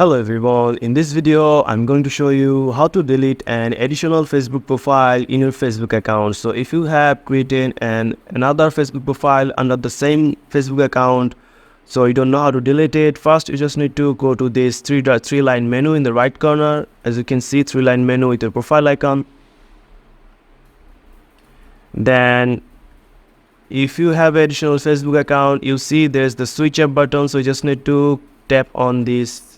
Hello everyone, in this video I'm going to show you how to delete an additional Facebook profile in your Facebook account. So if you have created another Facebook profile under the same Facebook account, so you don't know how to delete it, first you just need to go to this three line menu in the right corner. As you can see, three line menu with your profile icon. Then if you have an additional Facebook account, you see there's the switch up button, so you just need to tap on this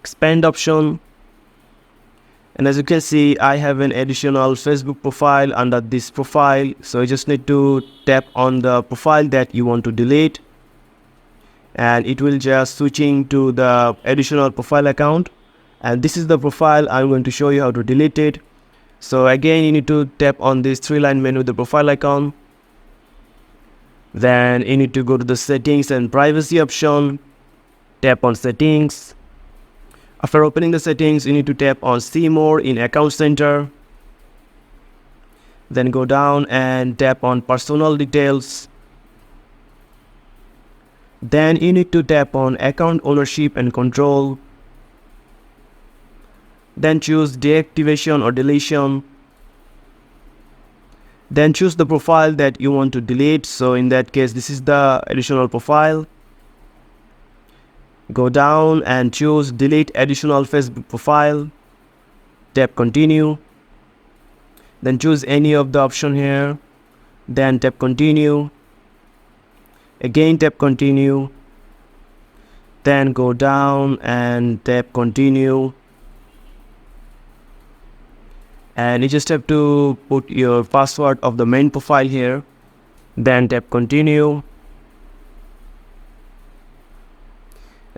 expand option, and as you can see I have an additional Facebook profile under this profile, so you just need to tap on the profile that you want to delete and it will just switching to the additional profile account, and this is the profile I'm going to show you how to delete it. So again, you need to tap on this three line menu with the profile icon. Then you need to go to the settings and privacy option, tap on settings. After opening the settings, you need to tap on see more in account center. Then go down and tap on personal details. Then you need to tap on account ownership and control. Then choose deactivation or deletion. Then choose the profile that you want to delete. So in that case, this is the additional profile. Go down and choose delete additional Facebook profile. Tap continue. Then choose any of the option here. Then tap continue. Again tap continue. Then go down and tap continue. And you just have to put your password of the main profile here. Then tap continue.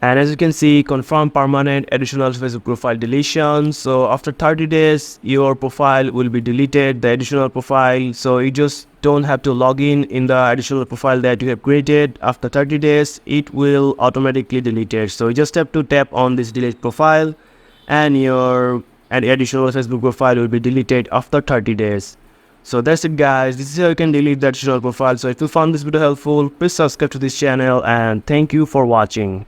And as you can see, confirm permanent additional Facebook profile deletion. So after 30 days, your profile will be deleted, the additional profile. So you just don't have to log in the additional profile that you have created. After 30 days, it will automatically delete it. So you just have to tap on this delete profile and your additional Facebook profile will be deleted after 30 days. So that's it guys, this is how you can delete the additional profile. So if you found this video helpful, please subscribe to this channel and thank you for watching.